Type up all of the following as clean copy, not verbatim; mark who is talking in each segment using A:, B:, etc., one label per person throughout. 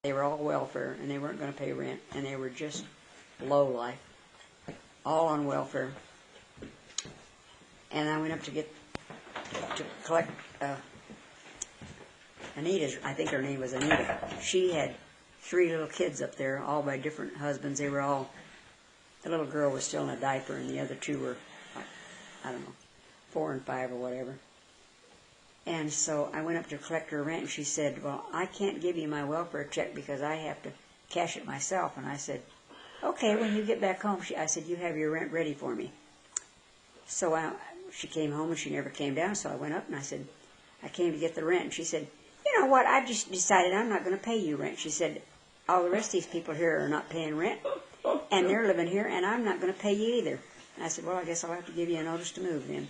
A: They were all welfare, and they weren't going to pay rent, and they were just low life, all on welfare. And I went up to collect Anita's. I think her name was Anita. She had 3 little kids up there, all by different husbands. They were all. The little girl was still in a diaper, and the other 2 were, I don't know, 4 and 5 or whatever. And so I went up to collect her rent, and she said, well, I can't give you my welfare check because I have to cash it myself. And I said, okay, when you get back home, I said, you have your rent ready for me. So she came home, and she never came down, so I went up, and I said, I came to get the rent. And she said, you know what, I've just decided I'm not going to pay you rent. She said, all the rest of these people here are not paying rent, and they're living here, and I'm not going to pay you either. And I said, well, I guess I'll have to give you a notice to move then.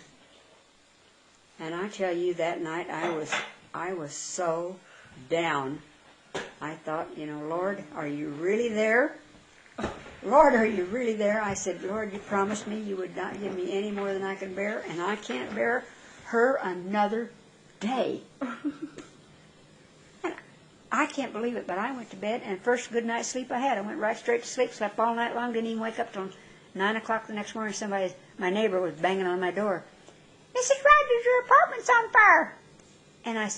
A: And I tell you, that night I was so down. I thought, you know, Lord, are you really there? Lord, are you really there? I said, Lord, you promised me you would not give me any more than I can bear, and I can't bear her another day. And I can't believe it, but I went to bed, and first good night's sleep I had. I went right straight to sleep, slept all night long, didn't even wake up till 9 o'clock the next morning. My neighbor was banging on my door. Mrs. Rogers, your apartment's on fire. And I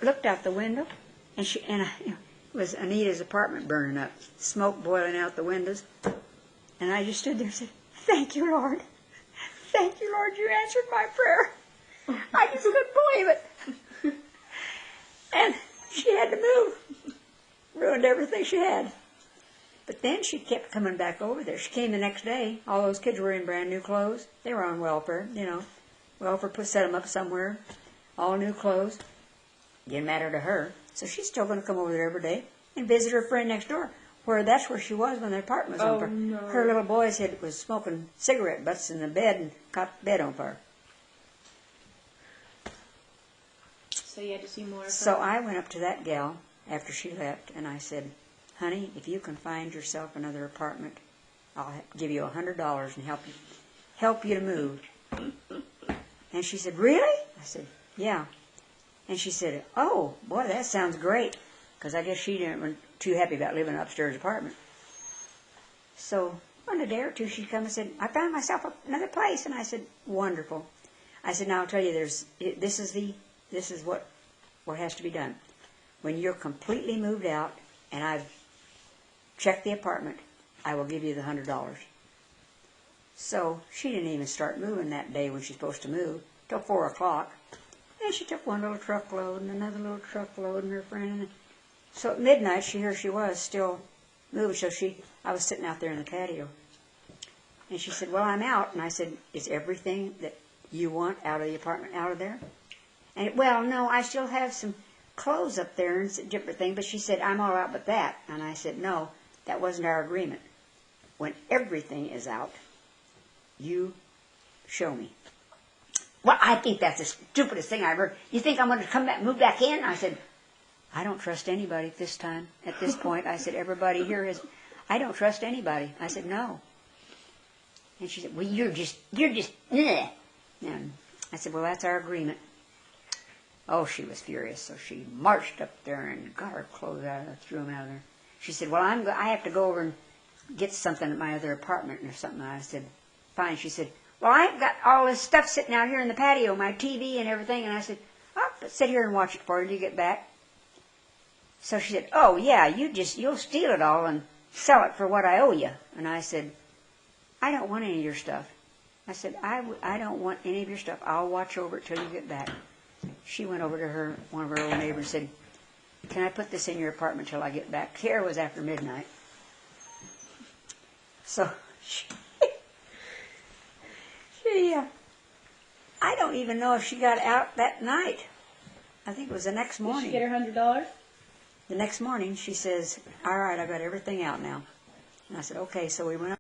A: looked out the window, and it was Anita's apartment burning up, smoke boiling out the windows. And I just stood there and said, thank you, Lord. Thank you, Lord, you answered my prayer. I just couldn't believe it. And she had to move. Ruined everything she had. But then she kept coming back over there. She came the next day. All those kids were in brand new clothes. They were on welfare, you know. Welfare set them up somewhere, all new clothes. Didn't matter to her. So she's still going to come over there every day and visit her friend next door, that's where she was when the apartment was on fire.
B: No.
A: Her little boys was smoking cigarette butts in the bed and caught the bed on fire.
B: So you had to see more of her?
A: So I went up to that gal after she left, and I said, honey, if you can find yourself another apartment, I'll give you $100 and help you to move. And she said, really? I said, yeah. And she said, oh, boy, that sounds great. Because I guess she didn't was too happy about living in an upstairs apartment. So in a day or two, she'd come and said, I found myself another place. And I said, wonderful. I said, now I'll tell you, this is what has to be done. When you're completely moved out and I've checked the apartment, I will give you the $100. So she didn't even start moving that day when she's supposed to move, till 4 o'clock. And she took one little truckload and another little truckload and her friend. So at midnight, here she was, still moving. So I was sitting out there in the patio. And she said, well, I'm out. And I said, is everything that you want out of the apartment out of there? And, well, no, I still have some clothes up there and different things. But she said, I'm all out but that. And I said, no, that wasn't our agreement. When everything is out, you show me. Well, I think that's the stupidest thing I've heard. You think I'm going to come back, move back in? I said, I don't trust anybody at this time, at this point. I said, everybody here I don't trust anybody. I said, no. And she said, well, you're just, bleh. And I said, well, that's our agreement. Oh, she was furious. So she marched up there and got her clothes out of there, threw them out of there. She said, well, I have to go over and get something at my other apartment or something. I said, fine. She said, well, I've got all this stuff sitting out here in the patio, my TV and everything. And I said, I'll sit here and watch it for you till you get back. So she said, oh, yeah, you'll steal it all and sell it for what I owe you. And I said, I don't want any of your stuff. I said, I don't want any of your stuff. I'll watch over it till you get back. She went over to one of her old neighbors and said, can I put this in your apartment till I get back? Care was after midnight. So I don't even know if she got out that night. I think it was the next morning.
B: Did she get her $100?
A: The next morning, she says, all right, I got everything out now. And I said, okay. So we went up.